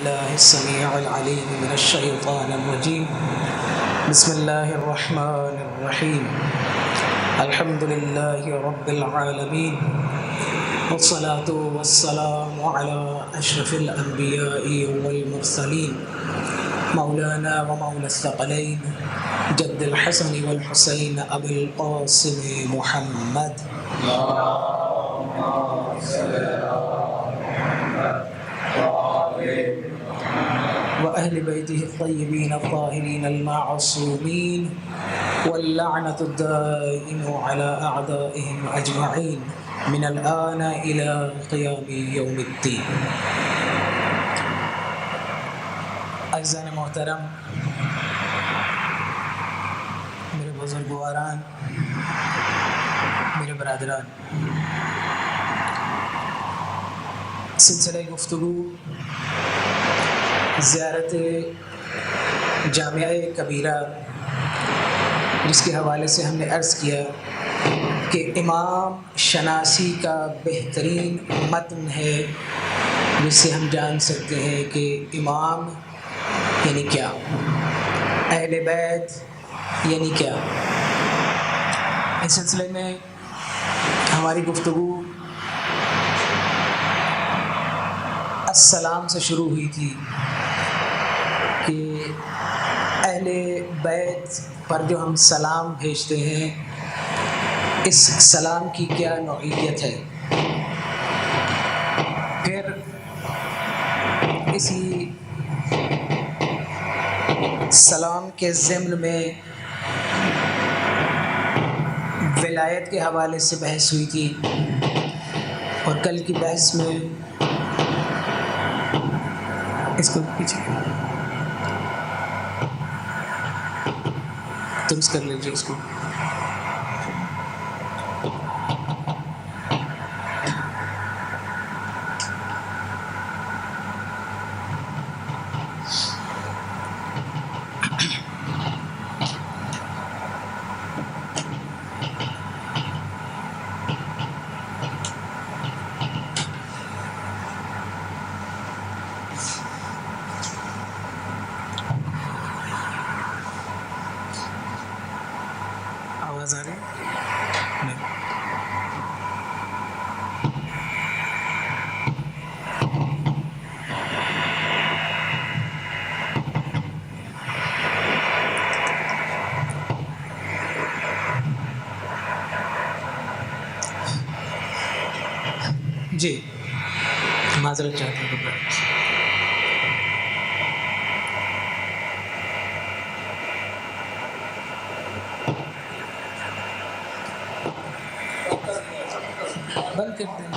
بالله السميع العليم من الشيطان الرجيم. بسم الله الرحمن الرحيم. الحمد لله رب العالمين، والصلاة والسلام على أشرف الأنبياء والمرسلين، مولانا ومولى الثقلين جد الحسن والحسين أبي القاسم محمد وأهل بيته الطيبين الطاهرين المعصومين، واللعنة الدائم على أعدائهم أجمعين من الآن إلى قيام يوم الدين. عزیزان محترم، میرے بزرگواران، میرے برادران، سلسلہ گفتگو زیارت جامعہ کبیرہ، جس کے حوالے سے ہم نے عرض کیا کہ امام شناسی کا بہترین متن ہے جس سے ہم جان سکتے ہیں کہ امام یعنی کیا، اہل بیت یعنی کیا۔ اس سلسلے میں ہماری گفتگو السلام سے شروع ہوئی تھی کہ اہل بیت پر جو ہم سلام بھیجتے ہیں، اس سلام کی کیا نوعیت ہے۔ پھر اسی سلام کے ضمن میں ولایت کے حوالے سے بحث ہوئی تھی، اور کل کی بحث میں اس کو پیچھے درست کر لیجیے اس کو۔ آواز آ رہی ہے؟ نہیں۔ جی معذرت چاہتا ہوں۔ بند کرتے ہیں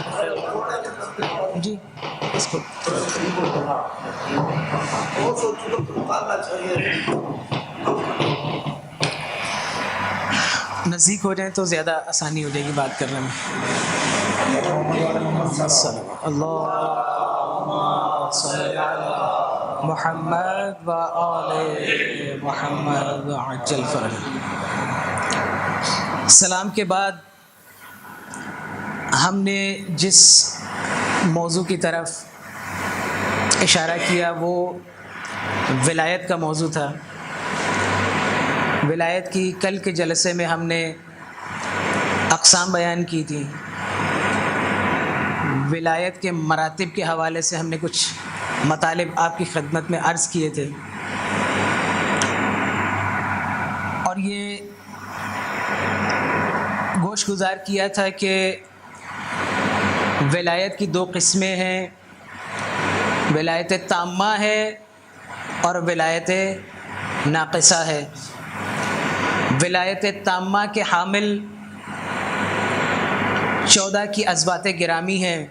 جی اس کو۔ نزدیک ہو جائیں تو زیادہ آسانی ہو جائے گی بات کرنے میں۔ اللہم صلی علی محمد و آل محمد عجل فرج۔ سلام کے بعد ہم نے جس موضوع کی طرف اشارہ کیا وہ ولایت کا موضوع تھا۔ ولایت کی کل کے جلسے میں ہم نے اقسام بیان کی تھی۔ ولایت کے مراتب کے حوالے سے ہم نے کچھ مطالب آپ کی خدمت میں عرض کیے تھے، اور یہ گوش گزار کیا تھا کہ ولایت کی دو قسمیں ہیں، ولایت تامہ ہے اور ولایت ناقصہ ہے۔ ولایت تامہ کے حامل 14 کی ازوات گرامی ہیں،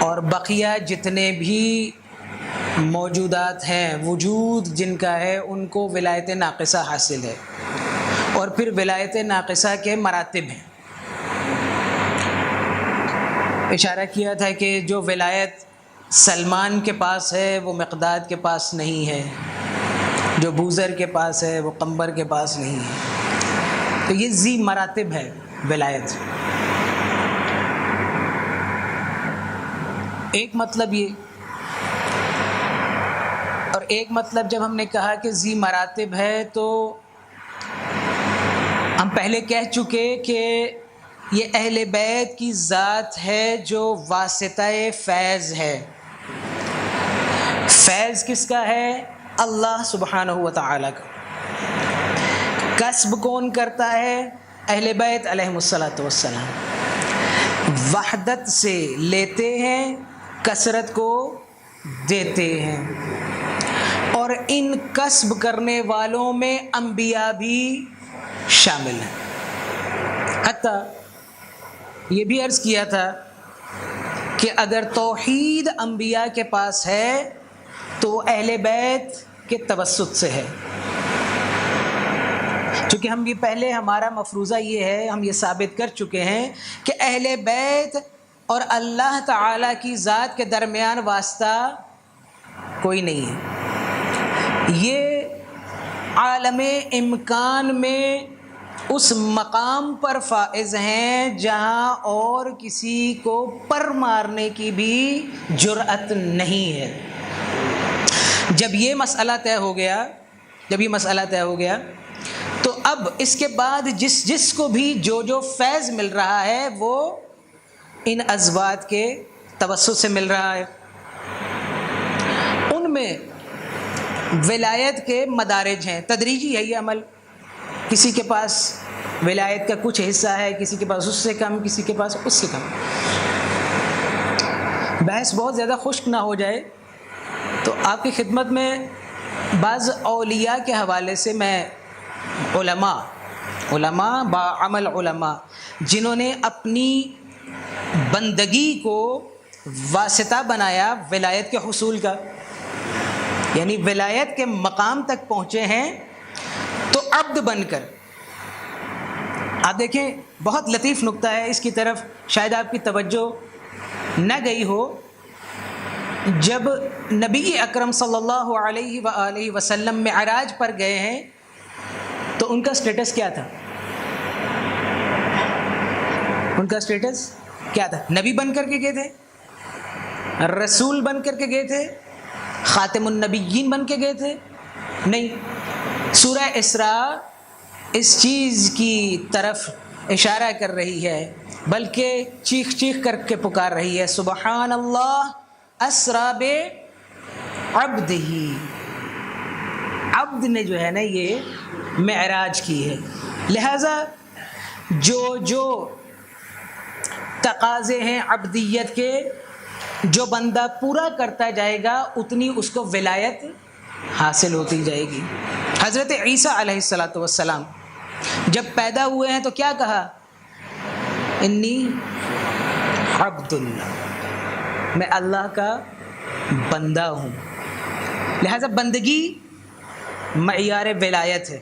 اور بقیہ جتنے بھی موجودات ہیں، وجود جن کا ہے، ان کو ولایت ناقصہ حاصل ہے۔ اور پھر ولایت ناقصہ کے مراتب ہیں۔ اشارہ کیا تھا کہ جو ولایت سلمان کے پاس ہے وہ مقداد کے پاس نہیں ہے، جو بوذر کے پاس ہے وہ قمبر کے پاس نہیں ہے۔ تو یہ ذی مراتب ہے ولایت۔ ایک مطلب یہ ایک مطلب جب ہم نے کہا کہ ذی مراتب ہے تو ہم پہلے کہہ چکے کہ یہ اہل بیت کی ذات ہے جو واسطہ فیض ہے. فیض کس کا ہے؟ اللہ سبحانہ و تعالی کا. کسب کون کرتا ہے؟ اہل بیت علیہم الصلاۃ والسلام. وحدت سے لیتے ہیں، کثرت کو دیتے ہیں. اور ان کسب کرنے والوں میں انبیاء بھی شامل ہیں. حتیٰ یہ بھی عرض کیا تھا کہ اگر توحید انبیاء کے پاس ہے تو اہل بیت کے توسط سے ہے. چونکہ ہم یہ پہلے ہمارا مفروضہ یہ ہے، ہم یہ ثابت کر چکے ہیں کہ اہل بیت اور اللہ تعالیٰ کی ذات کے درمیان واسطہ کوئی نہیں ہے. یہ عالم امکان میں اس مقام پر فائز ہیں جہاں اور کسی کو پر مارنے کی بھی جرأت نہیں ہے. جب یہ مسئلہ طے ہو گیا تو اب اس کے بعد جس کو بھی جو فیض مل رہا ہے وہ ان ازواج کے توسط سے مل رہا ہے. ان میں ولایت کے مدارج ہیں، تدریجی ہے یہ عمل. کسی کے پاس ولایت کا کچھ حصہ ہے، کسی کے پاس اس سے کم، کسی کے پاس اس سے کم. بحث بہت زیادہ خشک نہ ہو جائے تو آپ کی خدمت میں بعض اولیاء کے حوالے سے میں علماء باعمل علماء جنہوں نے اپنی بندگی کو واسطہ بنایا ولایت کے حصول کا، یعنی ولایت کے مقام تک پہنچے ہیں تو عبد بن کر. آپ دیکھیں بہت لطیف نکتہ ہے، اس کی طرف شاید آپ کی توجہ نہ گئی ہو. جب نبی اکرم صلی اللہ علیہ وآلہ وسلم معراج پر گئے ہیں تو ان کا سٹیٹس کیا تھا؟ نبی بن کر کے گئے تھے؟ رسول بن کر کے گئے تھے؟ خاتم النبیین بن کے گئے تھے؟ نہیں. سورہ اسراء اس چیز کی طرف اشارہ کر رہی ہے، بلکہ چیخ کر کے پکار رہی ہے، سبحان اللہ اسریٰ بعبدہ. عبد نے جو ہے نا یہ معراج کی ہے. لہذا جو تقاضے ہیں عبدیت کے، جو بندہ پورا کرتا جائے گا اتنی اس کو ولایت حاصل ہوتی جائے گی. حضرت عیسیٰ علیہ الصلاۃ والسلام جب پیدا ہوئے ہیں تو کیا کہا؟ انی عبد اللہ، میں اللہ کا بندہ ہوں. لہذا بندگی معیار ولایت ہے.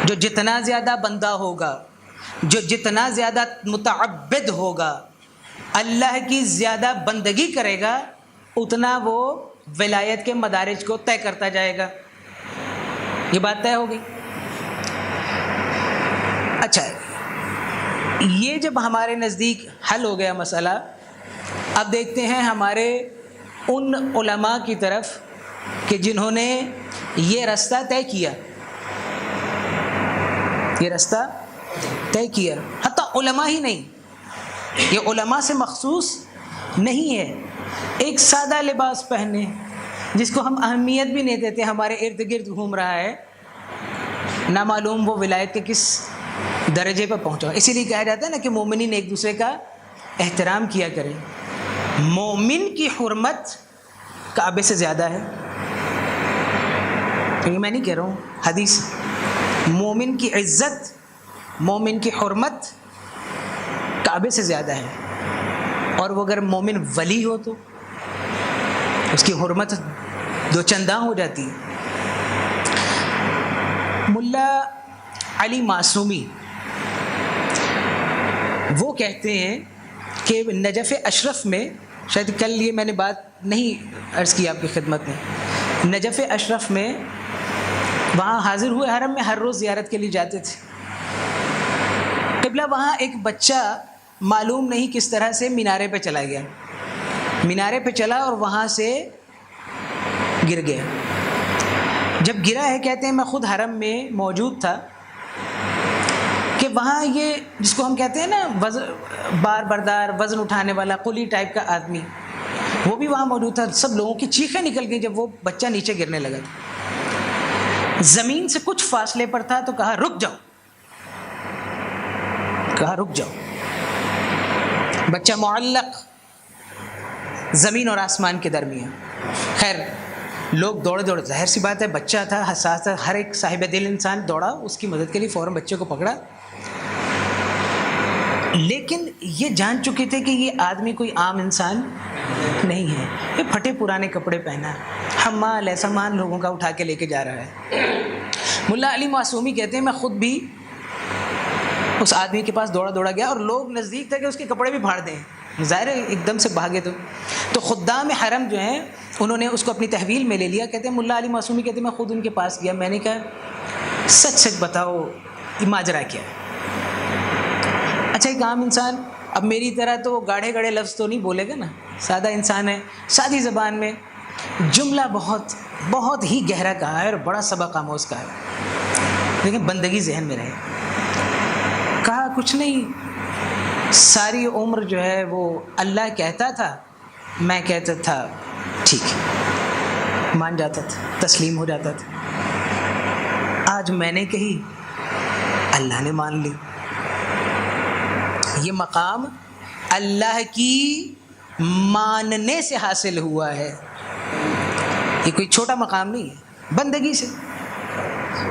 جو جتنا زیادہ بندہ ہوگا، جو جتنا زیادہ متعبد ہوگا، اللہ کی زیادہ بندگی کرے گا، اتنا وہ ولایت کے مدارج کو طے کرتا جائے گا. یہ بات طے ہوگی. اچھا، یہ جب ہمارے نزدیک حل ہو گیا مسئلہ، اب دیکھتے ہیں ہمارے ان علماء کی طرف کہ جنہوں نے یہ رستہ طے کیا. حتیٰ علماء ہی نہیں، یہ علماء سے مخصوص نہیں ہے. ایک سادہ لباس پہنے جس کو ہم اہمیت بھی نہیں دیتے، ہمارے ارد گرد گھوم رہا ہے، نہ معلوم وہ ولایت کے کس درجے پہ پہنچا. اسی لیے کہا جاتا ہے نا کہ مومنین ایک دوسرے کا احترام کیا کریں. مومن کی حرمت کعبے سے زیادہ ہے. یہ میں نہیں کہہ رہا ہوں، حدیث. مومن کی عزت، مومن کی حرمت کعبے سے زیادہ ہے. اور وہ اگر مومن ولی ہو تو اس کی حرمت دو چنداں ہو جاتی ہے. ملا علی معصومی وہ کہتے ہیں کہ نجف اشرف میں، شاید کل یہ میں نے بات نہیں عرض کی آپ کی خدمت میں، نجف اشرف میں وہاں حاضر ہوئے حرم میں ہر روز زیارت کے لیے جاتے تھے. قبلہ وہاں ایک بچہ معلوم نہیں کس طرح سے مینارے پہ چلا گیا. مینارے پہ چلا اور وہاں سے گر گیا. جب گرا ہے کہتے ہیں میں خود حرم میں موجود تھا کہ وہاں یہ جس کو ہم کہتے ہیں نا بار بردار وزن اٹھانے والا قلی ٹائپ کا آدمی وہ بھی وہاں موجود تھا. سب لوگوں کی چیخیں نکل گئیں جب وہ بچہ نیچے گرنے لگا تھا. زمین سے کچھ فاصلے پر تھا تو کہا رک جاؤ، کہا رک جاؤ. بچہ معلق زمین اور آسمان کے درمیان. خیر لوگ دوڑے دوڑے، ظاہر سی بات ہے بچہ تھا، حساس تھا، ہر ایک صاحب دل انسان دوڑا اس کی مدد کے لیے، فوراً بچے کو پکڑا. لیکن یہ جان چکے تھے کہ یہ آدمی کوئی عام انسان نہیں ہے، یہ پھٹے پرانے کپڑے پہنا، حمال ہے، سامان لوگوں کا اٹھا کے لے کے جا رہا ہے. ملا علی معصومی کہتے ہیں میں خود بھی اس آدمی کے پاس دوڑا دوڑا گیا اور لوگ نزدیک تھے کہ اس کے کپڑے بھی پھاڑ دیں. ظاہر ہے ایک دم سے بھاگے تو خدام حرم جو ہیں انہوں نے اس کو اپنی تحویل میں لے لیا. کہتے ہیں ملا علی معصومی کہتے ہیں میں خود ان کے پاس گیا، میں نے کہا سچ سچ بتاؤ یہ ماجرا کیا ہے. اچھا ایک عام انسان اب میری طرح تو گاڑھے گاڑھے لفظ تو نہیں بولے گا نا، سادہ انسان ہے، سادی زبان میں جملہ بہت بہت ہی گہرا کہا ہے اور بڑا سبق آموز کہا ہے، لیکن بندگی ذہن میں رہے. کہا کچھ نہیں، ساری عمر جو ہے وہ اللہ کہتا تھا، میں کہتا تھا ٹھیک ہے، مان جاتا تھا، تسلیم ہو جاتا تھا. آج میں نے کہی اللہ نے مان لی. یہ مقام اللہ کی ماننے سے حاصل ہوا ہے، یہ کوئی چھوٹا مقام نہیں ہے، بندگی سے.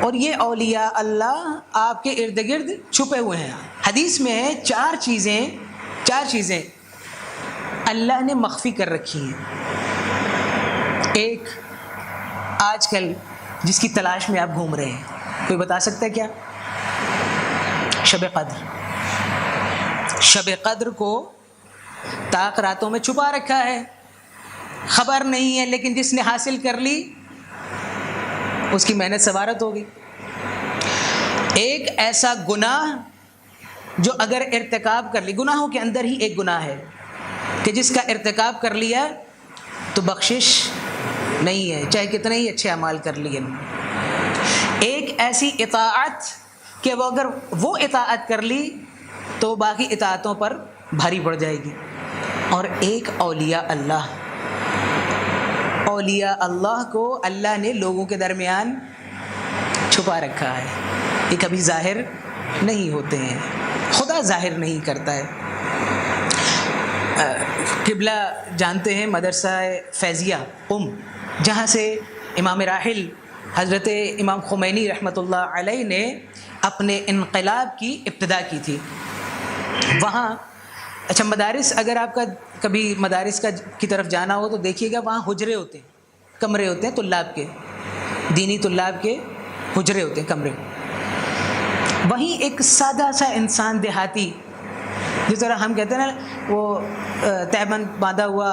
اور یہ اولیاء اللہ آپ کے ارد گرد چھپے ہوئے ہیں. حدیث میں ہے چار چیزیں اللہ نے مخفی کر رکھی ہیں. ایک آج کل جس کی تلاش میں آپ گھوم رہے ہیں، کوئی بتا سکتا ہے کیا؟ شب قدر. شب قدر کو طاق راتوں میں چھپا رکھا ہے، خبر نہیں ہے، لیکن جس نے حاصل کر لی اس کی محنت سوارت ہوگی. ایک ایسا گناہ جو اگر ارتکاب کر لی، گناہوں کے اندر ہی ایک گناہ ہے کہ جس کا ارتکاب کر لیا تو بخشش نہیں ہے، چاہے کتنے ہی اچھے اعمال کر لیے. ایک ایسی اطاعت کہ وہ اگر وہ اطاعت کر لی تو باقی اطاعتوں پر بھاری پڑ جائے گی. اور ایک اولیاء اللہ کو اللہ نے لوگوں کے درمیان چھپا رکھا ہے. یہ کبھی ظاہر نہیں ہوتے ہیں، خدا ظاہر نہیں کرتا ہے. قبلہ جانتے ہیں مدرسہ فیضیہ جہاں سے امام راحل حضرت امام خمینی رحمۃ اللہ علیہ نے اپنے انقلاب کی ابتدا کی تھی. وہاں اچھا مدارس، اگر آپ کا کبھی مدارس کی طرف جانا ہو تو دیکھیے گا وہاں حجرے ہوتے ہیں، کمرے ہوتے ہیں طلاب کے، دینی طلاب کے حجرے ہوتے ہیں، کمرے. وہیں ایک سادہ سا انسان دیہاتی، جس طرح ہم کہتے ہیں نا وہ تہبند باندھا ہوا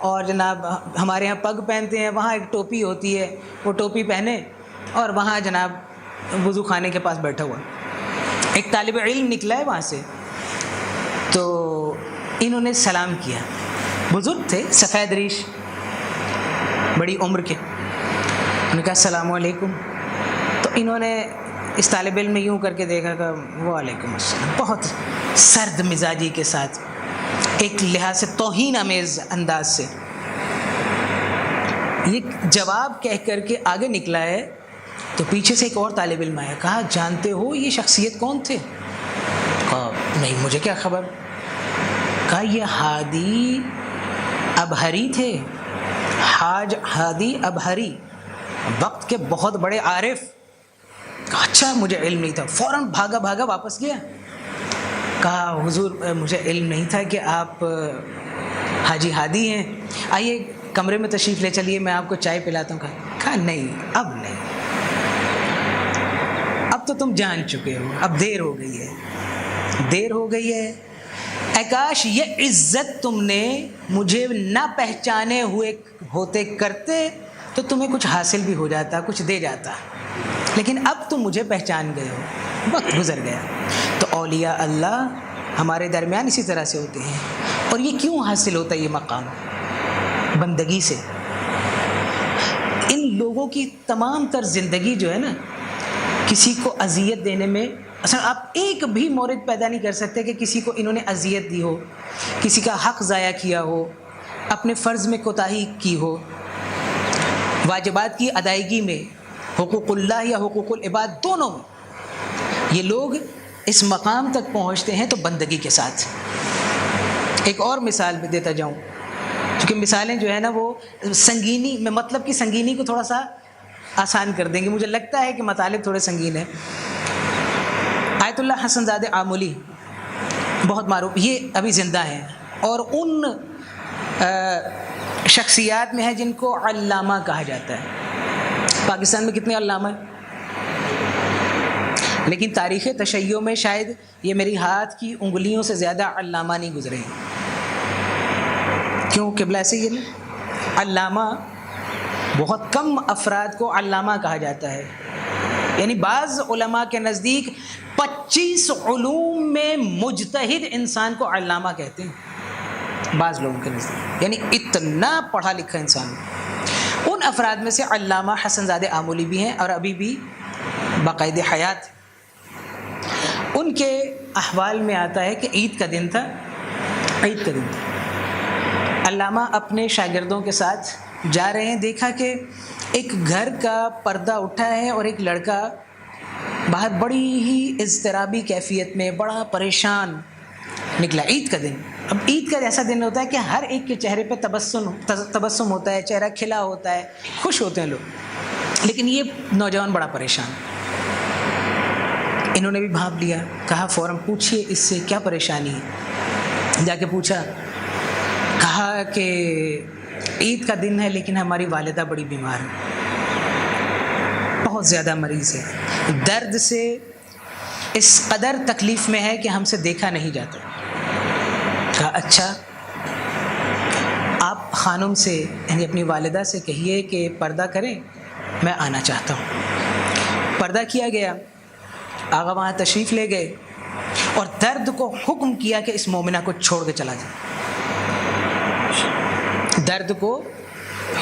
اور جناب ہمارے یہاں پگ پہنتے ہیں، وہاں ایک ٹوپی ہوتی ہے، وہ ٹوپی پہنے اور وہاں جناب وضو خانے کے پاس بیٹھا ہوا. ایک طالب علم نکلا ہے وہاں سے، تو انہوں نے سلام کیا. بزرگ تھے، سفید ریش، بڑی عمر کے. انہوں نے کہا السلام علیکم. تو انہوں نے اس طالب علم نے یوں کر کے دیکھا کہ وعلیکم السلام، بہت سرد مزاجی کے ساتھ، ایک لحاظ سے توہین آمیز انداز سے. یہ جواب کہہ کر کے آگے نکلا ہے تو پیچھے سے ایک اور طالب علم آیا. کہا جانتے ہو یہ شخصیت کون تھے؟ کہا نہیں مجھے کیا خبر. کہا یہ ہادی ابہری تھے، حاج ہادی ابہری، وقت کے بہت بڑے عارف. کہا اچھا مجھے علم نہیں تھا. فوراً بھاگا واپس گیا. کہا حضور مجھے علم نہیں تھا کہ آپ حاجی ہادی ہیں، آئیے کمرے میں تشریف لے چلیے، میں آپ کو چائے پلاتا ہوں. کہا نہیں اب نہیں، اب تو تم جان چکے ہو، اب دیر ہو گئی ہے. اے کاش یہ عزت تم نے مجھے نہ پہچانے ہوتے کرتے تو تمہیں کچھ حاصل بھی ہو جاتا، کچھ دے جاتا، لیکن اب تم مجھے پہچان گئے ہو، وقت گزر گیا. تو اولیاء اللہ ہمارے درمیان اسی طرح سے ہوتے ہیں. اور یہ کیوں حاصل ہوتا ہے یہ مقام؟ بندگی سے. ان لوگوں کی تمام تر زندگی جو ہے نا کسی کو اذیت دینے میں، اصل آپ ایک بھی مورد پیدا نہیں کر سکتے کہ کسی کو انہوں نے اذیت دی ہو، کسی کا حق ضائع کیا ہو، اپنے فرض میں کوتاہی کی ہو، واجبات کی ادائیگی میں، حقوق اللہ یا حقوق العباد دونوں میں یہ لوگ اس مقام تک پہنچتے ہیں تو بندگی کے ساتھ۔ ایک اور مثال بھی دیتا جاؤں، کیونکہ مثالیں جو ہے نا وہ سنگینی میں مطلب کی سنگینی کو تھوڑا سا آسان کر دیں گے، مجھے لگتا ہے کہ مطالب تھوڑے سنگین ہیں۔ آیت اللہ حسن زادہ آملی بہت معروف، یہ ابھی زندہ ہیں اور ان شخصیات میں ہیں جن کو علامہ کہا جاتا ہے۔ پاکستان میں کتنے علامہ ہیں؟ لیکن تاریخ تشیع میں شاید یہ میری ہاتھ کی انگلیوں سے زیادہ علامہ نہیں گزرے ہیں۔ کیوں؟ قبلہ سے یہ نہیں، علامہ بہت کم افراد کو علامہ کہا جاتا ہے، یعنی بعض علماء کے نزدیک 25 علوم میں مجتہد انسان کو علامہ کہتے ہیں، بعض لوگوں کے نزدیک، یعنی اتنا پڑھا لکھا انسان۔ ان افراد میں سے علامہ حسن زادہ آملی بھی ہیں اور ابھی بھی باقاعدہ حیات۔ ان کے احوال میں آتا ہے کہ عید کا دن تھا، علامہ اپنے شاگردوں کے ساتھ جا رہے ہیں، دیکھا کہ ایک گھر کا پردہ اٹھا ہے اور ایک لڑکا باہر بڑی ہی اضطرابی کیفیت میں بڑا پریشان نکلا۔ عید کا دن، اب عید کا ایسا دن ہوتا ہے کہ ہر ایک کے چہرے پہ تبسم ہوتا ہے، چہرہ کھلا ہوتا ہے، خوش ہوتے ہیں لوگ، لیکن یہ نوجوان بڑا پریشان۔ انہوں نے بھی بھانپ لیا، کہا فوراً پوچھیے اس سے کیا پریشانی ہے۔ جا کے پوچھا، کہا کہ عید کا دن ہے لیکن ہماری والدہ بڑی بیمار ہے، بہت زیادہ مریض ہے، درد سے اس قدر تکلیف میں ہے کہ ہم سے دیکھا نہیں جاتا۔ کہا اچھا، آپ خانم سے یعنی اپنی والدہ سے کہیے کہ پردہ کریں، میں آنا چاہتا ہوں۔ پردہ کیا گیا، آغا وہاں تشریف لے گئے اور درد کو حکم کیا کہ اس مومنہ کو چھوڑ کے چلا جائے۔ درد کو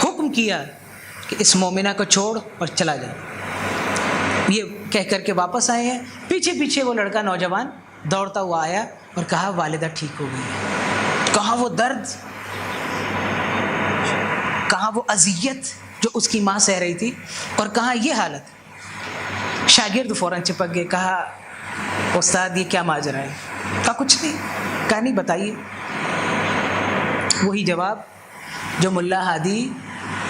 حکم کیا کہ اس مومنہ کو چھوڑ اور چلا جائے۔ یہ کہہ کر کے واپس آئے ہیں، پیچھے پیچھے وہ لڑکا نوجوان دوڑتا ہوا آیا اور کہا والدہ ٹھیک ہو گئی۔ کہاں وہ درد، کہاں وہ اذیت جو اس کی ماں سہ رہی تھی، اور کہاں یہ حالت۔ شاگرد فوراً چپک گئے، کہا استاد یہ کیا ماجرا ہے؟ کہا کچھ نہیں۔ کہا نہیں بتائیے۔ وہی جواب جو ملا ہادی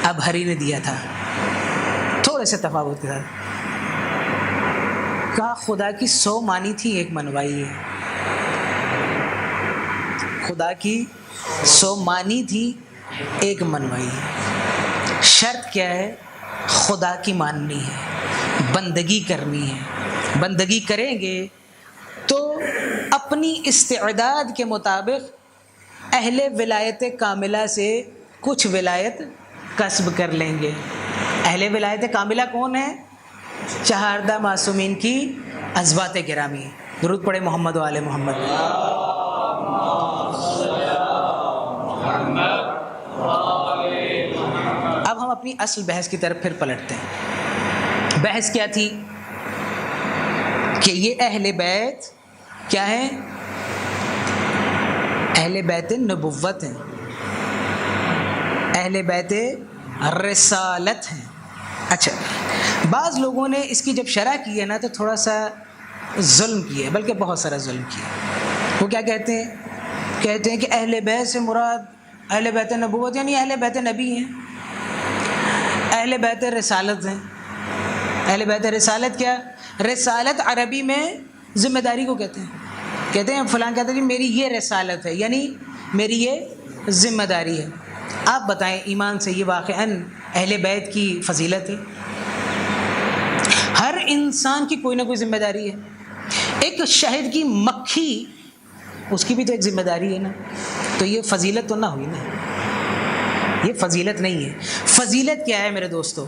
ابہری نے دیا تھا، تھوڑے سے تفاوت کے ساتھ۔ کہا خدا کی 100 مانی تھی، ایک منوائی ہے۔ خدا کی 100 مانی تھی، ایک منوائی ہے۔ شرط کیا ہے؟ خدا کی ماننی ہے، بندگی کرنی ہے۔ بندگی کریں گے تو اپنی استعداد کے مطابق اہل ولایت کاملہ سے کچھ ولایت کسب کر لیں گے۔ اہل ولایت کاملہ کون ہے؟ چہاردہ معصومین کی ازواج گرامی۔ درود پڑھے محمد و آل محمد۔ اب ہم اپنی اصل بحث کی طرف پھر پلٹتے ہیں۔ بحث کیا تھی کہ یہ اہل بیت کیا ہیں؟ اہل بیت نبوت ہیں، اہل بیت رسالت ہیں۔ اچھا، بعض لوگوں نے اس کی جب شرح کی ہے نا تو تھوڑا سا ظلم کیا ہے، بلکہ بہت سارا ظلم کیا ہے۔ وہ کیا کہتے ہیں؟ کہتے ہیں کہ اہل بیت سے مراد اہل بیت نبوت یعنی اہل بیت نبی ہیں، اہل بیت رسالت ہیں۔ اہل بیت رسالت کیا؟ رسالت عربی میں ذمہ داری کو کہتے ہیں۔ کہتے ہیں فلاں کہتے ہیں میری یہ رسالت ہے، یعنی میری یہ ذمہ داری ہے۔ آپ بتائیں ایمان سے یہ واقعاً اہل بیت کی فضیلت ہے؟ ہر انسان کی کوئی نہ کوئی ذمہ داری ہے۔ ایک شہد کی مکھی، اس کی بھی تو ایک ذمہ داری ہے نا، تو یہ فضیلت تو نہ ہوئی نا، یہ فضیلت نہیں ہے۔ فضیلت کیا ہے میرے دوستو؟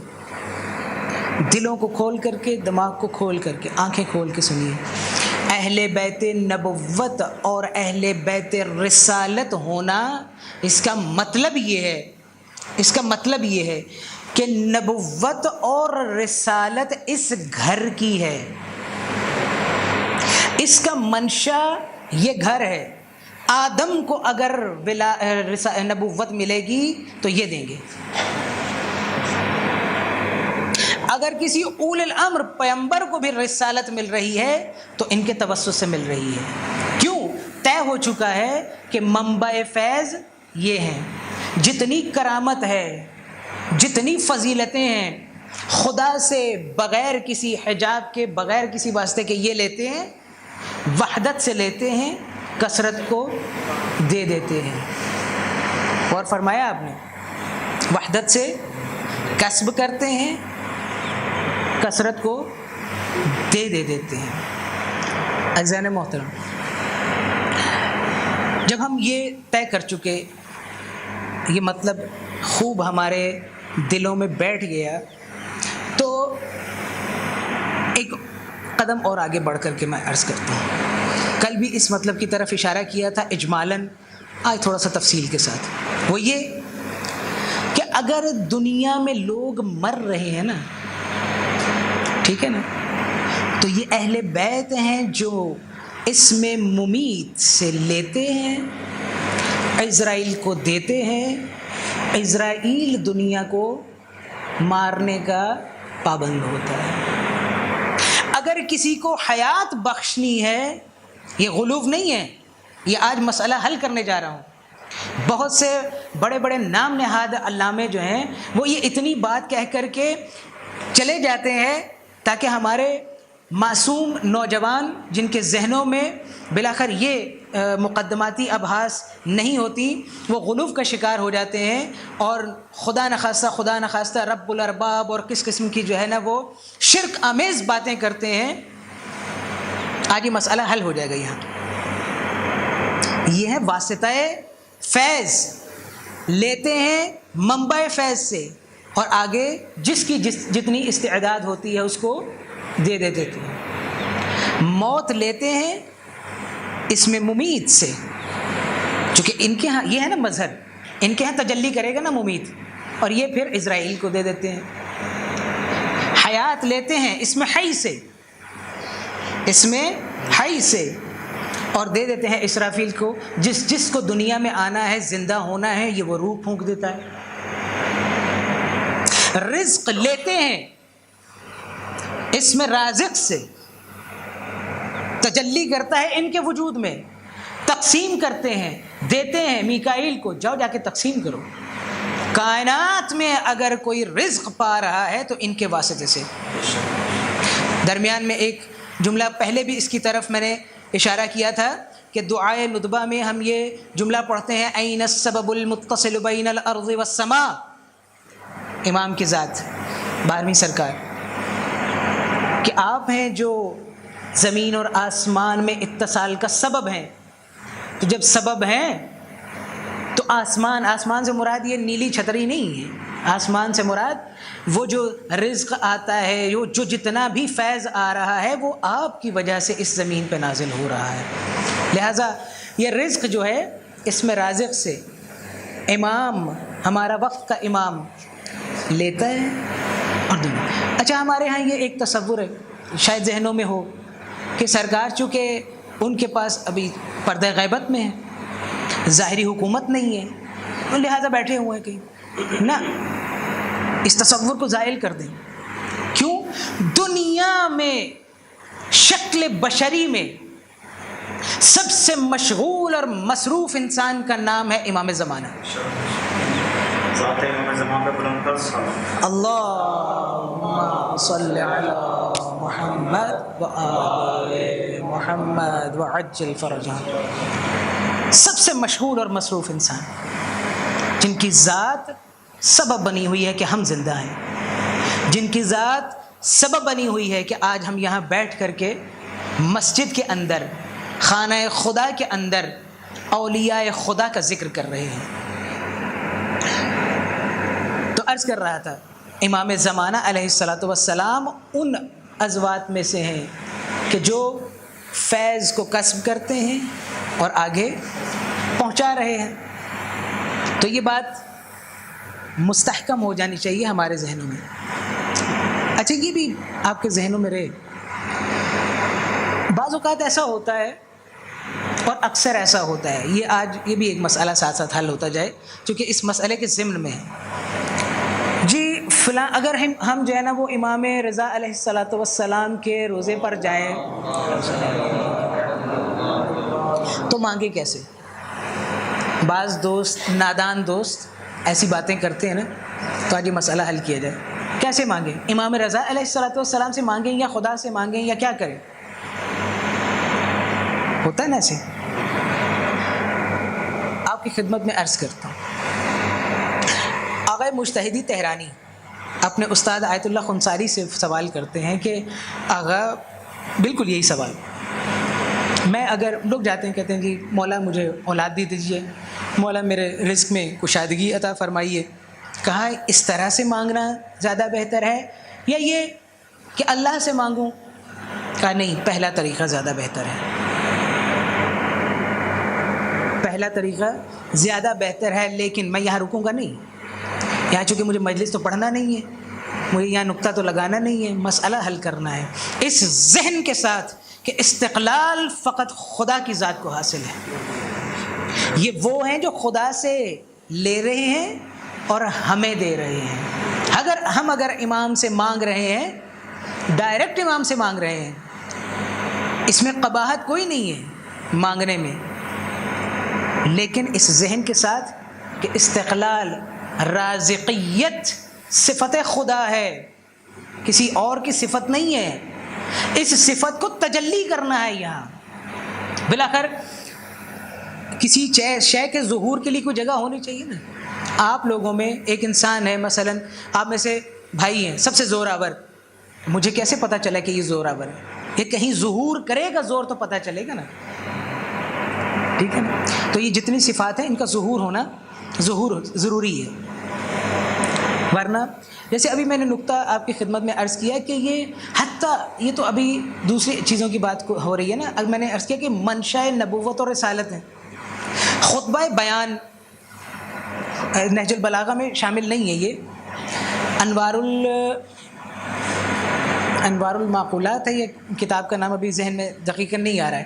دلوں کو کھول کر کے، دماغ کو کھول کر کے، آنکھیں کھول کے سنیے۔ اہل بیت نبوت اور اہل بیت رسالت ہونا، اس کا مطلب یہ ہے کہ نبوت اور رسالت اس گھر کی ہے، اس کا منشا یہ گھر ہے. آدم کو اگر نبوت ملے گی تو یہ دیں گے، اگر کسی اول الامر پیغمبر کو بھی رسالت مل رہی ہے تو ان کے توسط سے مل رہی ہے. کیوں؟ طے ہو چکا ہے کہ منبع فیض یہ ہیں. جتنی کرامت ہے، جتنی فضیلتیں ہیں، خدا سے بغیر کسی حجاب کے، بغیر کسی واسطے کے یہ لیتے ہیں، وحدت سے لیتے ہیں، کثرت کو دے دیتے ہیں. اور فرمایا آپ نے وحدت سے کسب کرتے ہیں، کثرت کو دے دیتے ہیں. عزیزان محترم، جب ہم یہ طے کر چکے، یہ مطلب خوب ہمارے دلوں میں بیٹھ گیا، تو ایک قدم اور آگے بڑھ کر کے میں عرض کرتا ہوں. کل بھی اس مطلب کی طرف اشارہ کیا تھا اجمالاً، آج تھوڑا سا تفصیل کے ساتھ. وہ یہ کہ اگر دنیا میں لوگ مر رہے ہیں نا، ٹھیک ہے نا، تو یہ اہل بیت ہیں جو اس میں ممیت سے لیتے ہیں، اسرائیل کو دیتے ہیں. اسرائیل دنیا کو مارنے کا پابند ہوتا ہے. اگر کسی کو حیات بخشنی ہے، یہ غلوف نہیں ہے، یہ آج مسئلہ حل کرنے جا رہا ہوں. بہت سے بڑے بڑے نام نہاد علامے جو ہیں وہ یہ اتنی بات کہہ کر کے چلے جاتے ہیں تاکہ ہمارے معصوم نوجوان جن کے ذہنوں میں بالآخر یہ مقدماتی ابحاث نہیں ہوتی، وہ غلوف کا شکار ہو جاتے ہیں اور خدا نخواستہ رب الارباب اور کس قسم کی جو ہے نا وہ شرک آمیز باتیں کرتے ہیں. آج یہ مسئلہ حل ہو جائے گا. یہاں یہ ہے واسطہ فیض، لیتے ہیں منبع فیض سے، اور آگے جس کی جتنی استعداد ہوتی ہے اس کو دے دیتے ہیں. موت لیتے ہیں اس میں ممیت سے، چونکہ ان کے ہاں یہ ہے نا مظہر، ان کے ہاں تجلی کرے گا نا ممیت، اور یہ پھر اسرائیل کو دے دیتے ہیں. حیات لیتے ہیں اس میں حی سے، اس میں حی سے، اور دے دیتے ہیں اسرافیل کو. جس کو دنیا میں آنا ہے، زندہ ہونا ہے، یہ وہ روح پھونک دیتا ہے. رزق لیتے ہیں اس میں رازق سے، تجلی کرتا ہے ان کے وجود میں. تقسیم کرتے ہیں، دیتے ہیں میکائیل کو، جاؤ جا کے تقسیم کرو. کائنات میں اگر کوئی رزق پا رہا ہے تو ان کے واسطے سے. درمیان میں ایک جملہ پہلے بھی اس کی طرف میں نے اشارہ کیا تھا کہ دعائے ندبہ میں ہم یہ جملہ پڑھتے ہیں، این السبب المتصل بین الارض والسماء. امام کی ذات 12ویں سرکار کہ آپ ہیں جو زمین اور آسمان میں اتصال کا سبب ہیں. تو جب سبب ہیں تو آسمان سے مراد یہ نیلی چھتری نہیں ہے. آسمان سے مراد وہ جو رزق آتا ہے، جو جتنا بھی فیض آ رہا ہے وہ آپ کی وجہ سے اس زمین پہ نازل ہو رہا ہے. لہٰذا یہ رزق جو ہے اس میں رازق سے امام، ہمارا وقت کا امام لیتا ہے اور دنیا. اچھا، ہمارے ہاں یہ ایک تصور ہے، شاید ذہنوں میں ہو، کہ سرکار چونکہ ان کے پاس ابھی پردہ غیبت میں ہے، ظاہری حکومت نہیں ہے، تو لہٰذا بیٹھے ہوئے ہیں کہیں. نہ، اس تصور کو زائل کر دیں. کیوں؟ دنیا میں شکل بشری میں سب سے مشغول اور مصروف انسان کا نام ہے امام زمانہ. اللہم صلی علی محمد وآل محمد وعجل فرجہ. سب سے مشغول اور مصروف انسان جن کی ذات سبب بنی ہوئی ہے کہ ہم زندہ ہیں، جن کی ذات سبب بنی ہوئی ہے کہ آج ہم یہاں بیٹھ کر کے مسجد کے اندر، خانہ خدا کے اندر اولیاء خدا کا ذکر کر رہے ہیں. تو عرض کر رہا تھا امام زمانہ علیہ الصلاۃ والسلام ان ازوات میں سے ہیں کہ جو فیض کو کسب کرتے ہیں اور آگے پہنچا رہے ہیں. تو یہ بات مستحکم ہو جانی چاہیے ہمارے ذہنوں میں. اچھا یہ بھی آپ کے ذہنوں میں رہے، بعض اوقات ایسا ہوتا ہے اور اکثر ایسا ہوتا ہے، یہ بھی ایک مسئلہ ساتھ ساتھ حل ہوتا جائے چونکہ اس مسئلے کے ضمن میں ہے. جی فلاں اگر ہم جو ہے نا وہ امام رضا علیہ الصلاۃ والسلام کے روزے پر جائیں تو مانگے کیسے؟ بعض دوست، نادان دوست ایسی باتیں کرتے ہیں نا، تو آج یہ مسئلہ حل کیا جائے. کیسے مانگیں؟ امام رضا علیہ الصلاۃ والسلام سے مانگیں یا خدا سے مانگیں یا کیا کریں؟ ہوتا ہے نا ایسے. آپ کی خدمت میں عرض کرتا ہوں، آغا مجتہدی تہرانی اپنے استاد آیت اللہ خنساری سے سوال کرتے ہیں کہ آغا بالکل یہی سوال، میں اگر لوگ جاتے ہیں کہتے ہیں جی مولا مجھے اولاد دے دیجیے، مولا میرے رزق میں کشادگی عطا فرمائیے، کہا اس طرح سے مانگنا زیادہ بہتر ہے یا یہ کہ اللہ سے مانگوں؟ کہا نہیں، پہلا طریقہ زیادہ بہتر ہے. پہلا طریقہ زیادہ بہتر ہے، لیکن میں یہاں رکوں گا نہیں. یہاں چونکہ مجھے مجلس تو پڑھنا نہیں ہے، مجھے یہاں نقطہ تو لگانا نہیں ہے، مسئلہ حل کرنا ہے اس ذہن کے ساتھ کہ استقلال فقط خدا کی ذات کو حاصل ہے. یہ وہ ہیں جو خدا سے لے رہے ہیں اور ہمیں دے رہے ہیں. اگر امام سے مانگ رہے ہیں، ڈائریکٹ امام سے مانگ رہے ہیں، اس میں قباحت کوئی نہیں ہے مانگنے میں، لیکن اس ذہن کے ساتھ کہ استقلال، رازقیت صفت خدا ہے، کسی اور کی صفت نہیں ہے. اس صفت کو تجلی کرنا ہے یہاں. بلاخر کسی شے کے ظہور کے لیے کوئی جگہ ہونی چاہیے نا. آپ لوگوں میں ایک انسان ہے، مثلا آپ میں سے بھائی ہیں سب سے زوراور، مجھے کیسے پتہ چلا کہ یہ زوراور ہے؟ یہ کہیں ظہور کرے گا زور تو پتہ چلے گا نا، ٹھیک ہے نا. تو یہ جتنی صفات ہیں ان کا ظہور ہونا ضروری ہے. ورنہ جیسے ابھی میں نے نقطہ آپ کی خدمت میں عرض کیا کہ یہ تو ابھی دوسری چیزوں کی بات ہو رہی ہے نا. اب میں نے عرض کیا کہ منشاء نبوت اور رسالت ہے. خطبہ بیان نہج البلاغہ میں شامل نہیں ہے. یہ انوار المعقولات ہے، یہ کتاب کا نام ابھی ذہن میں دقیقاً نہیں آ رہا ہے.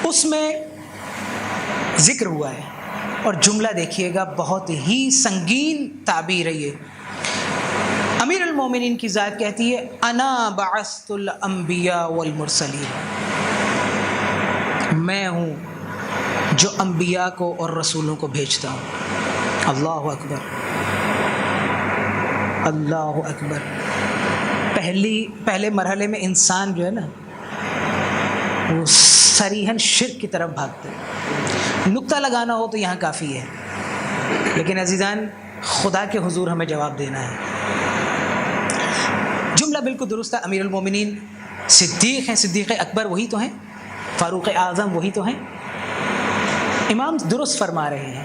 اس میں ذکر ہوا ہے اور جملہ دیکھیے گا، بہت ہی سنگین تعبیر ہے یہ. امیر المومنین کی ذات کہتی ہے انا بعثت الانبیاء والمرسلین، میں ہوں جو انبیاء کو اور رسولوں کو بھیجتا ہوں. اللہ اکبر، اللہ اکبر. پہلے مرحلے میں انسان جو ہے نا وہ صریحاً شرک کی طرف بھاگتے ہیں. نقطہ لگانا ہو تو یہاں کافی ہے، لیکن عزیزان خدا کے حضور ہمیں جواب دینا ہے. جملہ بالکل درست ہے. امیر المومنین صدیق ہیں، صدیق اکبر وہی تو ہیں، فاروق اعظم وہی تو ہیں. امام درست فرما رہے ہیں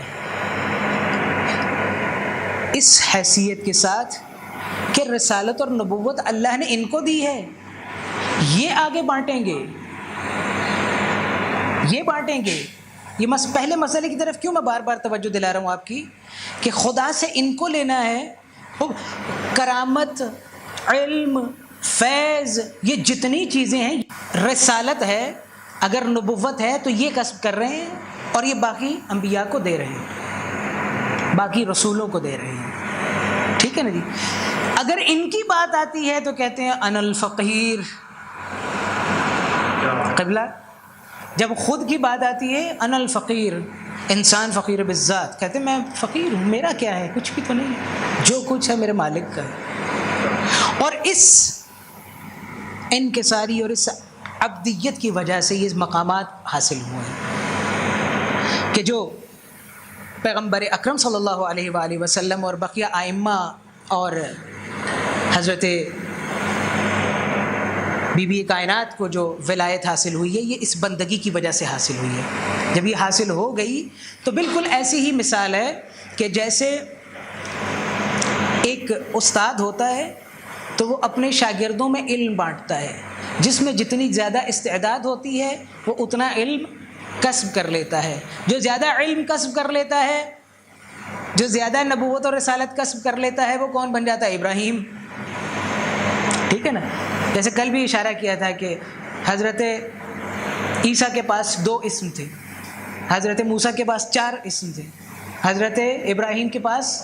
اس حیثیت کے ساتھ کہ رسالت اور نبوت اللہ نے ان کو دی ہے، یہ آگے بانٹیں گے، یہ بانٹیں گے. یہ پہلے مسئلے کی طرف کیوں میں بار بار توجہ دلا رہا ہوں آپ کی کہ خدا سے ان کو لینا ہے. کرامت، علم، فیض، یہ جتنی چیزیں ہیں، رسالت ہے، اگر نبوت ہے تو یہ کسب کر رہے ہیں اور یہ باقی انبیاء کو دے رہے ہیں، باقی رسولوں کو دے رہے ہیں. ٹھیک ہے نا جی. اگر ان کی بات آتی ہے تو کہتے ہیں انا الفقیر. قبلہ جب خود کی بات آتی ہے انا الفقیر، انسان فقیر بالذات، کہتے ہیں میں فقیر ہوں، میرا کیا ہے، کچھ بھی تو نہیں، جو کچھ ہے میرے مالک کا ہے. اور اس انکساری اور اس عبدیت کی وجہ سے یہ مقامات حاصل ہوئے ہیں کہ جو پیغمبر اکرم صلی اللہ علیہ وآلہ وسلم اور بقیہ ائمہ اور حضرت بی بی کائنات کو جو ولایت حاصل ہوئی ہے، یہ اس بندگی کی وجہ سے حاصل ہوئی ہے. جب یہ حاصل ہو گئی تو بالکل ایسی ہی مثال ہے کہ جیسے ایک استاد ہوتا ہے تو وہ اپنے شاگردوں میں علم بانٹتا ہے، جس میں جتنی زیادہ استعداد ہوتی ہے وہ اتنا علم کسب کر لیتا ہے. جو زیادہ علم کسب کر لیتا ہے جو زیادہ نبوت اور رسالت کسب کر لیتا ہے وہ کون بن جاتا ہے؟ ابراہیم. ٹھیک ہے نا. جیسے کل بھی اشارہ کیا تھا کہ حضرت عیسیٰ کے پاس 2 اسم تھے، حضرت موسیٰ کے پاس 4 اسم تھے، حضرت ابراہیم کے پاس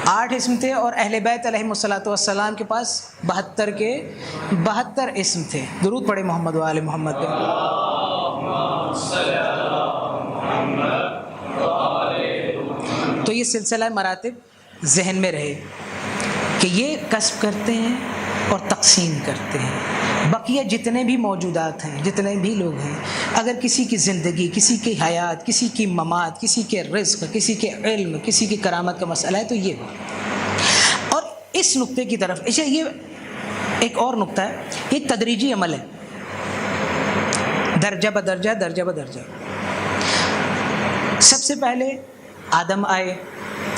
8 اسم تھے، اور اہل بیت علیہم الصلوۃ والسلام کے پاس 72 اسم تھے. درود پڑھے محمد و آل محمد پہ. تو یہ سلسلہ مراتب ذہن میں رہے کہ یہ کسب کرتے ہیں اور تقسیم کرتے ہیں. بقیہ جتنے بھی موجودات ہیں، جتنے بھی لوگ ہیں، اگر کسی کی زندگی، کسی کی حیات، کسی کی ممات، کسی کے رزق، کسی کے علم، کسی کی کرامت کا مسئلہ ہے تو یہ. اور اس نقطے کی طرف یہ ایک اور نقطہ ہے، یہ تدریجی عمل ہے، درجہ بدرجہ درجہ بدرجہ. سب سے پہلے آدم آئے،